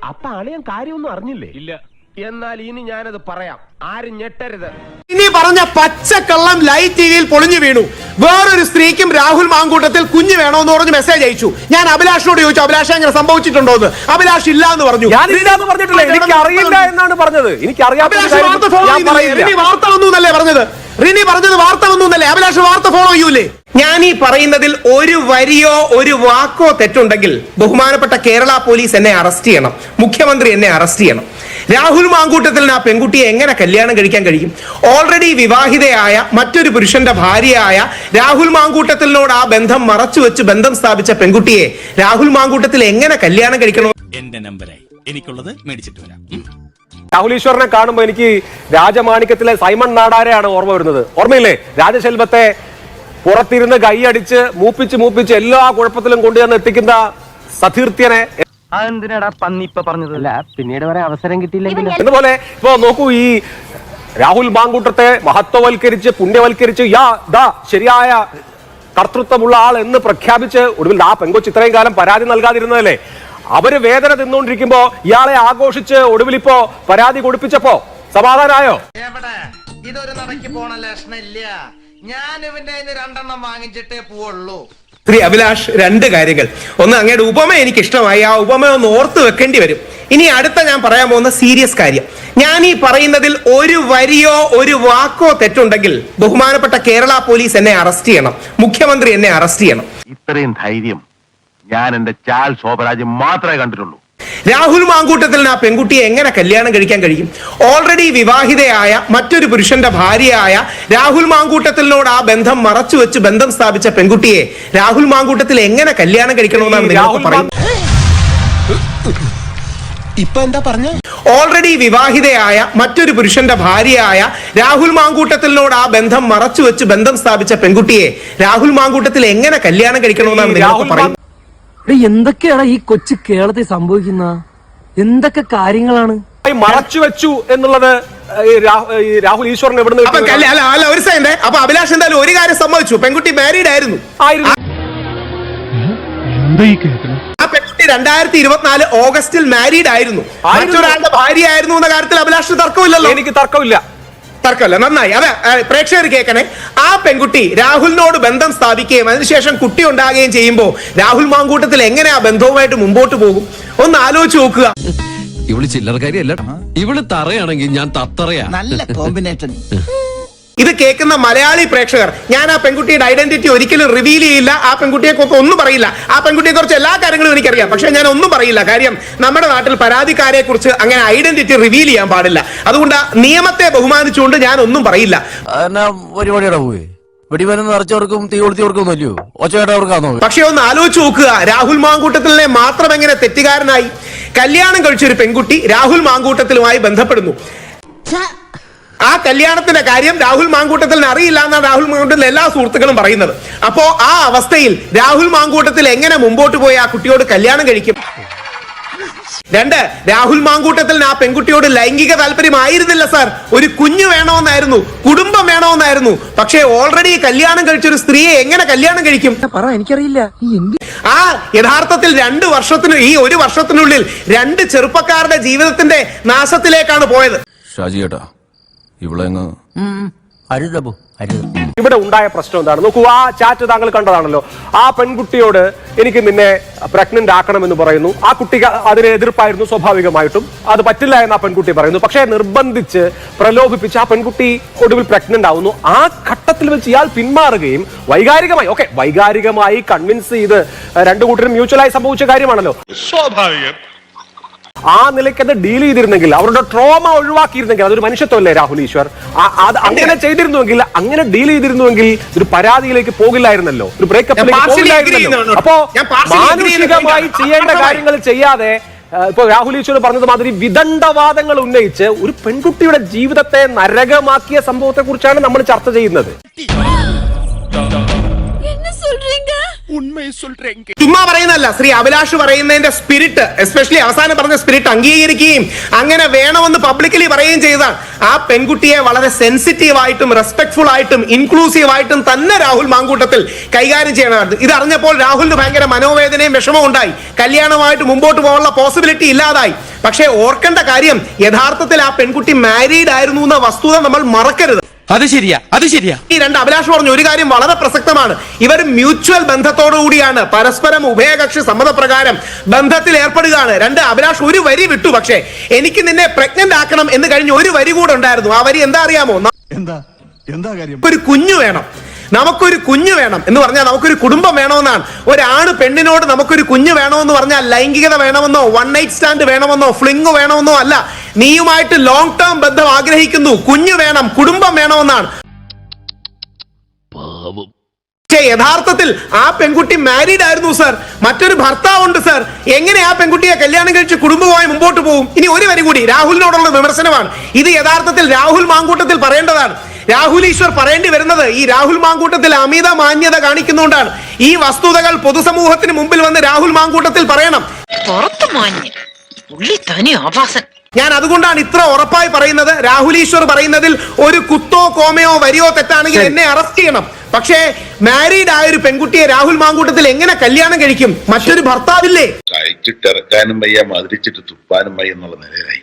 അപ്പൊ അളിയൻ കാര്യമൊന്നും അറിഞ്ഞില്ലേ? ഇല്ല. എന്നാൽ ഇനി ഞാനത് പറയാം, ആരും ഞെട്ടരുത്. ഇനി പറഞ്ഞ പച്ചക്കള്ളം ലൈവ് ടിവിയിൽ പൊളിഞ്ഞു വീണു. വേറൊരു സ്ത്രീക്കും രാഹുൽ മാങ്കൂട്ടത്തിൽ കുഞ്ഞ് വേണമെന്ന് പറഞ്ഞ് മെസ്സേജ് അയച്ചു. ഞാൻ അഭിലാഷിനോട് ചോദിച്ചു, അഭിലാഷ് അങ്ങനെ സംഭവിച്ചിട്ടുണ്ടോ എന്ന്. അഭിലാഷ് ഇല്ല എന്ന് പറഞ്ഞു. പറഞ്ഞിട്ടില്ല, എനിക്ക് അറിയില്ല എന്നാണ് പറഞ്ഞത്. എനിക്ക് വാർത്ത വന്നു എന്നല്ലേ പറഞ്ഞത്? റിനി പറഞ്ഞത് വാർത്ത വന്നു എന്നല്ലേ? അഭിലാഷ് വാർത്ത ഫോളോ ചെയ്യൂലേ? ഞാൻ ഈ പറയുന്നതിൽ ഒരു വരിയോ ഒരു വാക്കോ തെറ്റുണ്ടെങ്കിൽ ബഹുമാനപ്പെട്ട കേരള പോലീസ് എന്നെ അറസ്റ്റ് ചെയ്യണം, മുഖ്യമന്ത്രി എന്നെ അറസ്റ്റ് ചെയ്യണം. രാഹുൽ മാങ്കൂട്ടത്തിൽ ആ പെൺകുട്ടിയെ എങ്ങനെ കല്യാണം കഴിക്കാൻ കഴിയും? ഓൾറെഡി വിവാഹിതയായ മറ്റൊരു പുരുഷന്റെ ഭാര്യയായ രാഹുൽ മാങ്കൂട്ടത്തിനോട് ആ ബന്ധം മറച്ചു വെച്ച് ബന്ധം സ്ഥാപിച്ച പെൺകുട്ടിയെ രാഹുൽ മാങ്കൂട്ടത്തിൽ എങ്ങനെ കല്യാണം കഴിക്കണോ? എന്റെ നമ്പറായി എനിക്കുള്ളത് മേടിച്ചിട്ട് വരാം. രാഹുൽ ഈശ്വറിനെ കാണുമ്പോൾ എനിക്ക് രാജമാണിക്യത്തിലെ സൈമൺ നാടാരെയാണ് ഓർമ്മ വരുന്നത്. ഓർമ്മയില്ലേ? രാജശെൽവത്തെ പുറത്തിരുന്ന് കൈയടിച്ച് മൂപ്പിച്ച് എല്ലാ കുഴപ്പത്തിലും കൊണ്ടുവന്ന് എത്തിക്കുന്ന സതീർത്ഥ്യനെ അതെന്തിനാടാ പന്നി ഇപ്പൊ പറഞ്ഞതല്ല, പിന്നീട് വരെ അവസരം കിട്ടിയില്ലെങ്കിൽ. അതുപോലെ ഇപ്പൊ നോക്കൂ, ഈ രാഹുൽ മാങ്കൂട്ടത്തെ മഹത്വവൽക്കരിച്ച് പുണ്യവൽക്കരിച്ച് ശരിയായ കർത്തൃത്വമുള്ള ആൾ എന്ന് പ്രഖ്യാപിച്ച് ഒടുവിൽ ആ പെങ്കൊച്ച് ഇത്രയും കാലം പരാതി നൽകാതിരുന്നതല്ലേ? അവര് വേദന തിന്നുകൊണ്ടിരിക്കുമ്പോ ഇയാളെ ആഘോഷിച്ച് ഒടുവിൽ ഇപ്പോ പരാതി കൊടുപ്പിച്ചപ്പോ സമാധാനായോ? ഇതൊരു നടക്കി പോണ ലക്ഷണില്ല. ഞാൻ ഇവന്റെ രണ്ടെണ്ണം വാങ്ങിച്ചിട്ടേ പോവുള്ളൂ. ശ്രീ അഭിലാഷ്, രണ്ട് കാര്യങ്ങൾ. ഒന്ന്, അങ്ങയുടെ ഉപമ എനിക്ക് ഇഷ്ടമായി. ആ ഉപമ ഒന്ന് ഓർത്ത് വെക്കേണ്ടി വരും. ഇനി അടുത്ത ഞാൻ പറയാൻ പോകുന്ന സീരിയസ് കാര്യം. ഞാൻ ഈ പറയുന്നതിൽ ഒരു വരിയോ ഒരു വാക്കോ തെറ്റുണ്ടെങ്കിൽ ബഹുമാനപ്പെട്ട കേരള പോലീസ് എന്നെ അറസ്റ്റ് ചെയ്യണം, മുഖ്യമന്ത്രി എന്നെ അറസ്റ്റ് ചെയ്യണം. ഇത്രയും ധൈര്യം ഞാൻ എന്റെ ചാൽ ശോഭരാജ് മാത്രമേ കണ്ടിട്ടുള്ളൂ. രാഹുൽ മാങ്കൂട്ടത്തിൽ ആ പെൺകുട്ടിയെ എങ്ങനെ കല്യാണം കഴിക്കാൻ കഴിയും? ഓൾറെഡി വിവാഹിതയായ മറ്റൊരു പുരുഷന്റെ ഭാര്യയായ രാഹുൽ മാങ്കൂട്ടത്തിനോട് ആ ബന്ധം മറച്ചു വെച്ച് ബന്ധം സ്ഥാപിച്ച പെൺകുട്ടിയെ രാഹുൽ മാങ്കൂട്ടത്തിൽ എങ്ങനെ കല്യാണം കഴിക്കണമെന്നാണ് നിങ്ങൾക്ക് പറയുന്നത്? ഇപ്പൊ എന്താ പറഞ്ഞ? ഓൾറെഡി വിവാഹിതയായ മറ്റൊരു പുരുഷന്റെ ഭാര്യയായ രാഹുൽ മാങ്കൂട്ടത്തിനോട് ആ ബന്ധം മറച്ചു വെച്ച് ബന്ധം സ്ഥാപിച്ച പെൺകുട്ടിയെ രാഹുൽ മാങ്കൂട്ടത്തിൽ എങ്ങനെ കല്യാണം കഴിക്കണമെന്നാണ് നിങ്ങൾക്ക് പറയുന്നത്? എന്തൊക്കെയാണ് ഈ കൊച്ചു കേരളത്തിൽ സംഭവിക്കുന്ന? എന്തൊക്കെ കാര്യങ്ങളാണ് മറച്ചു വെച്ചു എന്നുള്ളത്? രാഹുൽ ഈശ്വറിന് എവിടെ അല്ല, ഒരു സെക്കൻഡ്. അപ്പൊ അഭിലാഷ് എന്തായാലും ഒരു കാര്യം സമ്മതിച്ചു, പെൺകുട്ടി മാരീഡ് ആയിരുന്നു. ആ പെൺകുട്ടി 2024 ഓഗസ്റ്റിൽ മാരീഡ് ആയിരുന്നു, മറ്റൊരാളുടെ ഭാര്യ ആയിരുന്നു എന്ന കാര്യത്തിൽ അഭിലാഷിന് തർക്കമില്ലല്ലോ? എനിക്ക് തർക്കമില്ല. നന്നായി. അതെ, പ്രേക്ഷകർ കേൾക്കണേ. ആ പെൺകുട്ടി രാഹുലിനോട് ബന്ധം സ്ഥാപിക്കുകയും അതിനുശേഷം കുട്ടി ഉണ്ടാകുകയും ചെയ്യുമ്പോൾ രാഹുൽ മാങ്കൂട്ടത്തിൽ എങ്ങനെ ആ ബന്ധവുമായിട്ട് മുമ്പോട്ട് പോകും? ഒന്ന് ആലോചിച്ച് നോക്കുക. ഇവള് ചില്ലറക്കാരിയല്ല, ഇവള് തറയാണെങ്കിൽ ഞാൻ തത്തറയാ. നല്ല കോമ്പിനേഷൻ. ഇത് കേൾക്കുന്ന മലയാളി പ്രേക്ഷകർ, ഞാൻ ആ പെൺകുട്ടിയുടെ ഐഡന്റിറ്റി ഒരിക്കലും റിവീൽ ചെയ്യില്ല, ആ പെൺകുട്ടിയെ കുറിച്ച് ഒന്നും പറയില്ല. ആ പെൺകുട്ടിയെ കുറിച്ച് എല്ലാ കാര്യങ്ങളും എനിക്കറിയാം, പക്ഷെ ഞാൻ ഒന്നും പറയില്ല. കാര്യം നമ്മുടെ നാട്ടിൽ പരാതിക്കാരെ കുറിച്ച് അങ്ങനെ ഐഡന്റിറ്റി റിവീൽ ചെയ്യാൻ പാടില്ല. അതുകൊണ്ട് നിയമത്തെ ബഹുമാനിച്ചുകൊണ്ട് ഞാൻ ഒന്നും പറയില്ല. പക്ഷെ ഒന്ന് ആലോചിച്ച് നോക്കുക, രാഹുൽ മാങ്കൂട്ടത്തിലെ മാത്രം എങ്ങനെ തെറ്റുകാരനായി? കല്യാണം കഴിച്ചൊരു പെൺകുട്ടി രാഹുൽ മാങ്കൂട്ടത്തിലുമായി ബന്ധപ്പെടുന്നു. ആ കല്യാണത്തിന്റെ കാര്യം രാഹുൽ മാങ്കൂട്ടത്തിന് അറിയില്ല എന്നാണ് രാഹുൽ മാങ്കൂട്ടത്തിൽ എല്ലാ സുഹൃത്തുക്കളും പറയുന്നത്. അപ്പോ ആ അവസ്ഥയിൽ രാഹുൽ മാങ്കൂട്ടത്തിൽ എങ്ങനെ മുമ്പോട്ട് പോയി ആ കുട്ടിയോട് കല്യാണം കഴിക്കും? രണ്ട്, രാഹുൽ മാങ്കൂട്ടത്തിൽ ആ പെൺകുട്ടിയോട് ലൈംഗിക താല്പര്യമായിരുന്നില്ല സാർ, ഒരു കുഞ്ഞു വേണമെന്നായിരുന്നു, കുടുംബം വേണമെന്നായിരുന്നു. പക്ഷേ ഓൾറെഡി കല്യാണം കഴിച്ചൊരു സ്ത്രീയെ എങ്ങനെ കല്യാണം കഴിക്കും? എനിക്കറിയില്ല. ആ യഥാർത്ഥത്തിൽ 2 വർഷത്തിന്, ഈ 1 വർഷത്തിനുള്ളിൽ 2 ചെറുപ്പക്കാരുടെ ജീവിതത്തിന്റെ നാശത്തിലേക്കാണ് പോയത്. ഷാജിയേട്ടാ, ഇവിടെ ഉണ്ടായ പ്രശ്നം എന്താണ് നോക്കൂ. ആ ചാറ്റ് താങ്കൾ കണ്ടതാണല്ലോ. ആ പെൺകുട്ടിയോട് എനിക്ക് നിന്നെ പ്രഗ്നന്റ് ആക്കണമെന്ന് പറയുന്നു. ആ കുട്ടിക്ക് അതിന് എതിർപ്പായിരുന്നു സ്വാഭാവികമായിട്ടും. അത് പറ്റില്ല എന്ന് ആ പെൺകുട്ടി പറയുന്നു. പക്ഷേ നിർബന്ധിച്ച് പ്രലോഭിപ്പിച്ച് ആ പെൺകുട്ടി ഒടുവിൽ പ്രഗ്നന്റ് ആവുന്നു. ആ ഘട്ടത്തിൽ വെച്ച് ഇയാൾ പിന്മാറുകയും വൈകാരികമായി കൺവിൻസ് ചെയ്ത് രണ്ടു കൂട്ടരും മ്യൂച്വലായി സംഭവിച്ച കാര്യമാണല്ലോ. സ്വാഭാവികം. ആ നിലയ്ക്ക് അത് ഡീൽ ചെയ്തിരുന്നെങ്കിൽ, അവരുടെ ട്രോമ ഒഴിവാക്കിയിരുന്നെങ്കിൽ, അതൊരു മനുഷ്യത്വമല്ലേ രാഹുൽ ഈശ്വർ? അത് അങ്ങനെ ചെയ്തിരുന്നുവെങ്കിൽ, അങ്ങനെ ഡീൽ ചെയ്തിരുന്നുവെങ്കിൽ ഒരു പരാതിയിലേക്ക് പോകില്ലായിരുന്നല്ലോ, ഒരു ബ്രേക്കപ്പിലേക്ക് പോകില്ലായിരുന്നല്ലോ. അപ്പോ മാനുഷികമായി ചെയ്യേണ്ട കാര്യങ്ങൾ ചെയ്യാതെ ഇപ്പൊ രാഹുൽ ഈശ്വർ പറഞ്ഞത് മാതിരി വിദണ്ഡവാദങ്ങൾ ഉന്നയിച്ച് ഒരു പെൺകുട്ടിയുടെ ജീവിതത്തെ നരകമാക്കിയ സംഭവത്തെ കുറിച്ചാണ് നമ്മൾ ചർച്ച ചെയ്യുന്നത്. ചുമ്മാ പറയുന്നല്ല, ശ്രീ അഭിലാഷ് പറയുന്നതിന്റെ സ്പിരിറ്റ്, എസ്പെഷ്യലി അവസാനം പറഞ്ഞ സ്പിരിറ്റ് അംഗീകരിക്കുകയും അങ്ങനെ വേണമെന്ന് പബ്ലിക്കലി പറയുകയും ചെയ്തതാണ്. ആ പെൺകുട്ടിയെ വളരെ സെൻസിറ്റീവ് ആയിട്ടും റെസ്പെക്ട്ഫുൾ ആയിട്ടും ഇൻക്ലൂസീവ് ആയിട്ടും തന്നെ രാഹുൽ മാങ്കൂട്ടത്തിൽ കൈകാര്യം ചെയ്യണമായിരുന്നു. ഇത് അറിഞ്ഞപ്പോൾ രാഹുലിന് ഭയങ്കര മനോവേദനയും വിഷമവും ഉണ്ടായി. കല്യാണമായിട്ട് മുമ്പോട്ട് പോകാനുള്ള പോസിബിലിറ്റി ഇല്ലാതായി. പക്ഷേ ഓർക്കേണ്ട കാര്യം, യഥാർത്ഥത്തിൽ ആ പെൺകുട്ടി മാരീഡ് ആയിരുന്നു എന്ന വസ്തുത നമ്മൾ മറക്കരുത്. അത് ശരിയാ, അത് ശരിയാ. ഈ രണ്ട് അഭിലാഷ് പറഞ്ഞു ഒരു കാര്യം വളരെ പ്രസക്തമാണ്. ഇവർ മ്യൂച്വൽ ബന്ധത്തോടു കൂടിയാണ്, പരസ്പരം ഉഭയകക്ഷി സമ്മതപ്രകാരം ബന്ധത്തിൽ ഏർപ്പെടുകയാണ്. രണ്ട് അഭിലാഷ് ഒരു വരി വിട്ടു. പക്ഷേ എനിക്ക് നിന്നെ പ്രഗ്നന്റ് ആക്കണം എന്ന് കഴിഞ്ഞ് ഒരു വരി കൂടെ ഉണ്ടായിരുന്നു. ആ വരി എന്താ അറിയാമോ? ഒരു കുഞ്ഞു വേണം, നമുക്കൊരു കുഞ്ഞു വേണം എന്ന് പറഞ്ഞാൽ നമുക്കൊരു കുടുംബം വേണമെന്നാണ്. ഒരാണ് പെണ്ണിനോട് നമുക്കൊരു കുഞ്ഞു വേണമെന്ന് പറഞ്ഞാൽ ലൈംഗികത വേണമെന്നോ, വൺ നൈറ്റ് സ്റ്റാൻഡ് വേണമെന്നോ, ഫ്ലിങ് വേണമെന്നോ അല്ല. നീയുമായിട്ട് ലോങ് ടേം ബന്ധം ആഗ്രഹിക്കുന്നു, കുഞ്ഞു വേണം, കുടുംബം വേണമെന്നാണ്. പക്ഷേ യഥാർത്ഥത്തിൽ ആ പെൺകുട്ടി മാരീഡ് ആയിരുന്നു സർ, മറ്റൊരു ഭർത്താവുണ്ട് സർ. എങ്ങനെ ആ പെൺകുട്ടിയെ കല്യാണം കഴിച്ച് കുടുംബമായി മുമ്പോട്ട് പോകും? ഇനി ഒരു വരി കൂടി രാഹുലിനോടുള്ള വിമർശനമാണ്. ഇത് യഥാർത്ഥത്തിൽ രാഹുൽ മാങ്കൂട്ടത്തിൽ പറയേണ്ടതാണ്. രാഹുൽ ഈശ്വർ പറയേണ്ടി വരുന്നത് ഈ രാഹുൽ മാങ്കൂട്ടത്തിൽ അമിത മാന്യത കാണിക്കുന്നതുകൊണ്ടാണ്. ഈ വസ്തുതകൾ പൊതുസമൂഹത്തിന് മുമ്പിൽ വന്ന് രാഹുൽ മാങ്കൂട്ടത്തിൽ പറയണം. ഞാൻ അതുകൊണ്ടാണ് ഇത്ര ഉറപ്പായി പറയുന്നത്. രാഹുൽ ഈശ്വർ പറയുന്നതിൽ ഒരു കുത്തോ കോമയോ വരിയോ തെറ്റാണെങ്കിൽ എന്നെ അറസ്റ്റ് ചെയ്യണം. പക്ഷേ മാരീഡ് ആയ ഒരു പെൺകുട്ടിയെ രാഹുൽ മാങ്കൂട്ടത്തിൽ എങ്ങനെ കല്യാണം കഴിക്കും? മറ്റൊരു ഭർത്താവില്ലേ? കഴിച്ചിട്ടിറക്കാനും വയ്യ, മധുരിച്ചിട്ട് തുപ്പാനും വയ്യ എന്നുള്ള നിലയിലായി.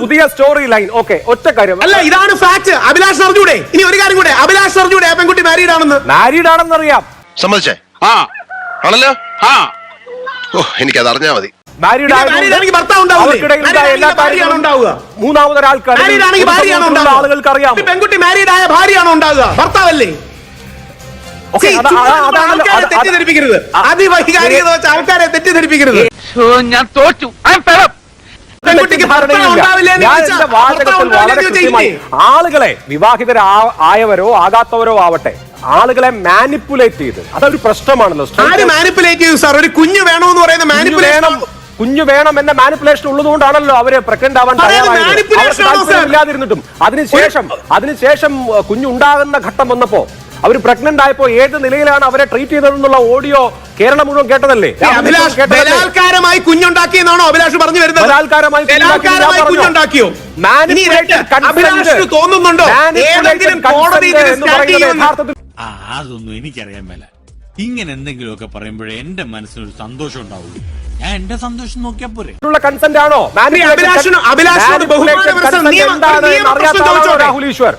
പുതിയ സ്റ്റോറി ലൈൻ. ഓക്കെ, ഒറ്റ കാര്യം അല്ല, ഇതാണ് ഫാക്ട്. അഭിലാഷ് അറിഞ്ഞൂടെ? ഇനി ഒരു കാര്യം കൂടെ, അഭിലാഷ് അറിഞ്ഞൂടെ ആ പെൺകുട്ടി മാരീഡ് ആണെന്ന് അറിയാം. സമ്മതിച്ചേ? ആണല്ലോ. എനിക്കത് അറിഞ്ഞാ മതി. ആളുകൾക്ക് അറിയാം. പെൺകുട്ടി മാരീഡ് ആയ ഭാര്യയാണോ ഉണ്ടാവുക? ഭർത്താവല്ലേ? തെറ്റിദ്ധരിപ്പിക്കരുത്, അതിവൈകാരികത വെച്ച് ആൾക്കാരെ തെറ്റിദ്ധരിപ്പിക്കരുത്. ഞാൻ തോറ്റു. ആളുകളെ വിവാഹിതരായവരോ ആകാത്തവരോ ആവട്ടെ, ആളുകളെ മാനിപ്പുലേറ്റ് ചെയ്ത് അതൊരു പ്രശ്നമാണല്ലോ. മാനിപ്പുലേറ്റ് ചെയ്തു സാർ. ഒരു കുഞ്ഞു വേണമെന്ന് പറയുന്ന മാനിപ്പുലേഷൻ, കുഞ്ഞു വേണം എന്ന മാനിപ്പുലേഷൻ ഉള്ളതുകൊണ്ടാണല്ലോ അവര് പ്രഗ്നന്റ് ആവാൻ ഇല്ലാതിരുന്നിട്ടും അതിനുശേഷം കുഞ്ഞുണ്ടാകുന്ന ഘട്ടം വന്നപ്പോ അവർ പ്രഗ്നന്റ് ആയപ്പോ ഏത് നിലയിലാണ് അവരെ ട്രീറ്റ് ചെയ്തതെന്നുള്ള ഓഡിയോ കേരളം മുഴുവൻ കേട്ടതല്ലേ? ബലാത്കാരമായി കുഞ്ഞുണ്ടാക്കിയെന്നാണോ അഭിലാഷ് പറഞ്ഞു വരുന്നത്? കുഞ്ഞുണ്ടാക്കിയോ? തോന്നുന്നുണ്ടോ ഏതെങ്കിലും കോടതി അതൊന്നും എനിക്കറിയാൻ മേല. ഇങ്ങനെ എന്തെങ്കിലുമൊക്കെ പറയുമ്പോഴേ എന്റെ മനസ്സിനൊരു സന്തോഷം ഉണ്ടാവുള്ളൂ. ഞാൻ എന്റെ സന്തോഷം നോക്കിയാ പോരെ. കൺസെന്റ് ആണോ?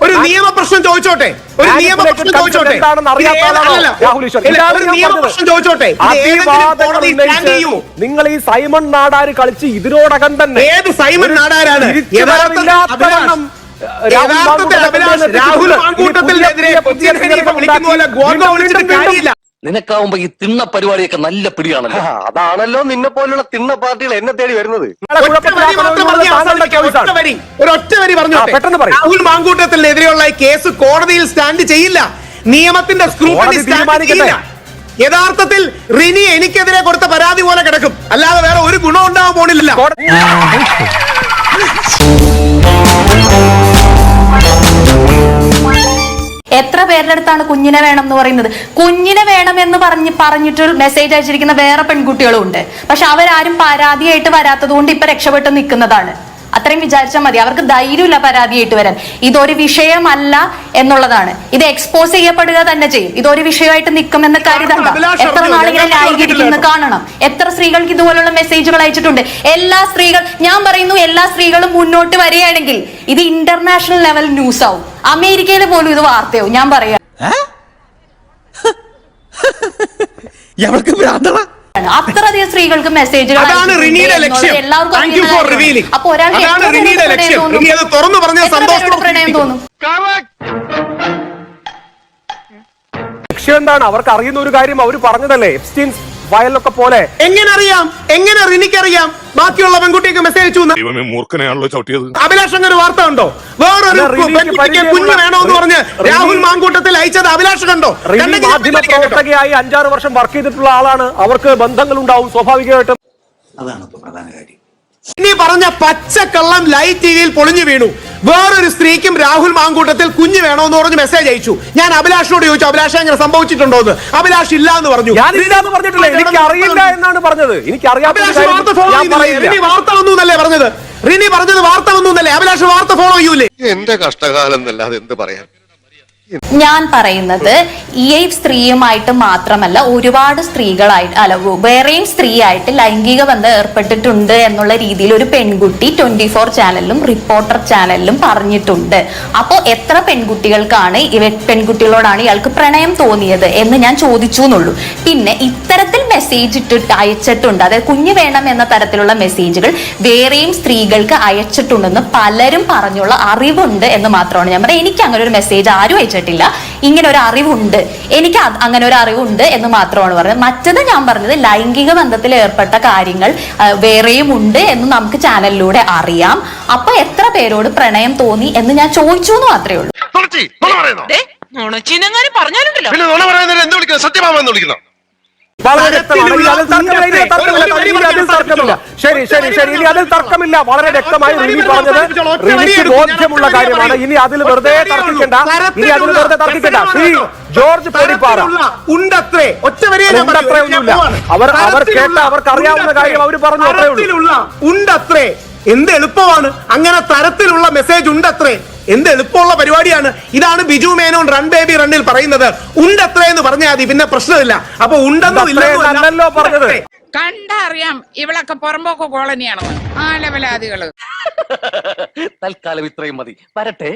ഒരു നിയമപ്രശ്നം ചോദിച്ചോട്ടെ, ഒരു നിയമപ്രശ്നം ചോദിച്ചോട്ടെ. നിങ്ങൾ ഈ സൈമൺ നാടാര് കളിച്ച് ഇതിനോടകം തന്നെ ഏത് സൈമൺ നാടാരാണ്? രാഹുൽ മാങ്കൂട്ടത്തിനെതിരെ കാര്യമില്ല. നിനക്കാവുമ്പോ ഈ തിണ്ണ പരിപാടിയൊക്കെ നല്ല പിടിയാണല്ലോ. അതാണല്ലോ നിന്നെ പോലുള്ള തിണ്ണ പാർട്ടികൾ എന്നെ തേടി വരുന്നത്. ഒരൊറ്റ വരി പറഞ്ഞു. രാഹുൽ മാങ്കൂട്ടത്തിനെതിരെയുള്ള ഈ കേസ് കോടതിയിൽ സ്റ്റാൻഡ് ചെയ്യില്ല, നിയമത്തിന്റെ സ്ക്രൂട്ടനി സ്റ്റാൻഡ് ചെയ്യില്ല. യഥാർത്ഥത്തിൽ റിനി എനിക്കെതിരെ കൊടുത്ത പരാതി പോലെ കിടക്കും, അല്ലാതെ വേറെ ഒരു ഗുണം ഉണ്ടാവാൻ പോണില്ല. എത്ര പേരുടെ അടുത്താണ് കുഞ്ഞിനെ വേണം എന്ന് പറയുന്നത്? കുഞ്ഞിനെ വേണം എന്ന് പറഞ്ഞിട്ട് മെസ്സേജ് അയച്ചിരിക്കുന്ന വേറെ പെൺകുട്ടികളും ഉണ്ട്. പക്ഷെ അവരാരും പരാതിയായിട്ട് വരാത്തത് കൊണ്ട് ഇപ്പൊ രക്ഷപ്പെട്ട് നിൽക്കുന്നതാണ്. അത്രയും വിചാരിച്ചാൽ മതി. അവർക്ക് ധൈര്യമില്ല പരാതിയായിട്ട് വരാൻ. ഇതൊരു വിഷയമല്ല എന്നുള്ളതാണ്. ഇത് എക്സ്പോസ് ചെയ്യപ്പെടുക തന്നെ ചെയ്യും. ഇതൊരു വിഷയമായിട്ട് നിൽക്കുമെന്ന് കരുതണ്ട. എത്ര നാളിങ്ങനെ ന്യായീകരിക്കുന്നത് കാണണം. എത്ര സ്ത്രീകൾക്ക് ഇതുപോലുള്ള മെസ്സേജുകൾ അയച്ചിട്ടുണ്ട്. ഞാൻ പറയുന്നു, എല്ലാ സ്ത്രീകളും മുന്നോട്ട് വരികയാണെങ്കിൽ ഇത് ഇന്റർനാഷണൽ ലെവൽ ന്യൂസ് ആവും. അമേരിക്കയിൽ പോലും ഇത് വാർത്തയാവും. ഞാൻ പറയാം. അത്രയധികം സ്ത്രീകൾക്ക് മെസ്സേജുകൾ അപ്പൊ ഒരാൾക്ക് പ്രണയം തോന്നും. ലക്ഷ്യം എന്താണ്? അവർക്ക് അറിയുന്ന ഒരു കാര്യം അവർ പറഞ്ഞതല്ലേ, എപ്സ്റ്റീൻസ് ഫയലൊക്കെ പോലെ. എങ്ങനെ അറിയാം? എങ്ങനെ റിനിക്കറിയാം ബാക്കിയുള്ള പെൺകുട്ടിക്ക് മെസ്സേജ്? മൂർഖനെയാണല്ലോ ചവിട്ടിയത്. അഭിലാഷ് അങ്ങനെ വാർത്ത ഉണ്ടോ? വേറൊരു പെൺകുട്ടിക്ക് കുഞ്ഞ് വേണമെന്ന് പറഞ്ഞ് രാഹുൽ മാങ്കൂട്ടത്തിൽ അയച്ചത് അഭിലാഷ് കണ്ടോ? മാധ്യമ പ്രവർത്തകയായി 5-6 വർഷം വർക്ക് ചെയ്തിട്ടുള്ള ആളാണ്. അവർക്ക് ബന്ധങ്ങൾ ഉണ്ടാവും സ്വാഭാവികമായിട്ടും. അതാണ് ഇപ്പൊ പ്രധാന കാര്യം. ഇനി പറഞ്ഞ പച്ചക്കള്ളം ലൈവ് ടിവിയിൽ പൊളിഞ്ഞു വീണു. വേറൊരു സ്ത്രീക്കും രാഹുൽ മാങ്കൂട്ടത്തിൽ കുഞ്ഞ് വേണമെന്ന് പറഞ്ഞ് മെസ്സേജ് അയച്ചു. ഞാൻ അഭിലാഷിനോട് ചോദിച്ചു, അഭിലാഷ് അങ്ങനെ സംഭവിച്ചിട്ടുണ്ടോ എന്ന്. അഭിലാഷ് ഇല്ല എന്ന് പറഞ്ഞു. ഞാനില്ലാന്ന് പറഞ്ഞിട്ടില്ല, എനിക്ക് അറിയില്ല എന്നാണ് പറഞ്ഞത്. എനിക്ക് റിനി വാർത്ത വന്നു എന്നല്ലേ പറഞ്ഞത്? റിനി പറഞ്ഞത് വാർത്ത വന്നു എന്നല്ലേ? അഭിലാഷ് വാർത്ത ഫോളോ ചെയ്യൂലേ? എന്റെ കഷ്ടകാലം എന്നല്ലാതെ എന്ത് പറയാൻ. ഞാൻ പറയുന്നത് ഈ സ്ത്രീയുമായിട്ട് മാത്രമല്ല, ഒരുപാട് സ്ത്രീകളായിട്ട് അല്ല വേറെയും സ്ത്രീയായിട്ട് ലൈംഗിക ബന്ധം ഏർപ്പെട്ടിട്ടുണ്ട് എന്നുള്ള രീതിയിൽ ഒരു പെൺകുട്ടി 24 ചാനലിലും റിപ്പോർട്ടർ ചാനലിലും പറഞ്ഞിട്ടുണ്ട്. അപ്പോൾ എത്ര പെൺകുട്ടികളോടാണ് ഇയാൾക്ക് പ്രണയം തോന്നിയത് എന്ന് ഞാൻ ചോദിച്ചു എന്നുള്ളൂ. പിന്നെ ഇത്തരത്തിൽ മെസ്സേജ് അയച്ചിട്ടുണ്ട്, അതായത് കുഞ്ഞ് വേണം എന്ന തരത്തിലുള്ള മെസ്സേജുകൾ വേറെയും സ്ത്രീകൾക്ക് അയച്ചിട്ടുണ്ടെന്ന് പലരും പറഞ്ഞുള്ള അറിവുണ്ട് എന്ന് മാത്രമാണ് ഞാൻ പറയുന്നത്. എനിക്ക് അങ്ങനെ ഒരു മെസ്സേജ് ആരും അയച്ചിട്ടില്ല. ഇങ്ങനെ ഒരു അറിവുണ്ട്, എനിക്ക് അങ്ങനെ ഒരു അറിവുണ്ട് എന്ന് മാത്രമാണ് പറഞ്ഞത്. മറ്റത് ഞാൻ പറഞ്ഞത് ലൈംഗിക ബന്ധത്തിൽ ഏർപ്പെട്ട കാര്യങ്ങൾ വേറെയും ഉണ്ട് എന്ന് നമുക്ക് ചാനലിലൂടെ അറിയാം. അപ്പൊ എത്ര പേരോട് പ്രണയം തോന്നി എന്ന് ഞാൻ ചോദിച്ചു എന്ന് മാത്രമേ ഉള്ളൂ. വളരെ വ്യക്തമാണ്. ശരി ശരി ശരി, ഇനി അതിൽ തർക്കമില്ല. വളരെ വ്യക്തമായി റിനി പറഞ്ഞത് റിനിക്ക് ബോധ്യമുള്ള കാര്യമാണ്. ഇനി അതിൽ വെറുതെ തർക്കിക്കണ്ട, ഇനി അതിൽ വെറുതെ തർക്കിക്കണ്ട. ശ്രീ ജോർജ് പൊടിപ്പാറ ഉണ്ടത്രേ, ഉണ്ടത്രേ ഒന്നുമില്ല. അവർ കേട്ട അവർക്ക് അറിയാവുന്ന കാര്യം അവർ പറഞ്ഞു, അത്രേ ഉള്ളൂ. ഉണ്ടത്രേ, എന്ത് എളുപ്പമാണ്. അങ്ങനെ തരത്തിലുള്ള മെസ്സേജ് ഉണ്ടത്രേ, എന്ത് എളുപ്പമുള്ള പരിപാടിയാണ്. ഇതാണ് ബിജു മേനോൻ റൺ ബേബി റണ്ണിൽ പറയുന്നത്. ഉണ്ടത്രേ എന്ന് പറഞ്ഞാൽ മതി, പിന്നെ പ്രശ്നമില്ല. അപ്പൊ ഉണ്ടെന്നല്ലോ പറഞ്ഞത്. കണ്ടറിയാം ഇവളൊക്കെ പുറമ്പോക്ക് കോളനിയാണെന്ന്. ആ ലെവലാദികള്. തൽക്കാലം ഇത്രയും മതി. വരട്ടെ.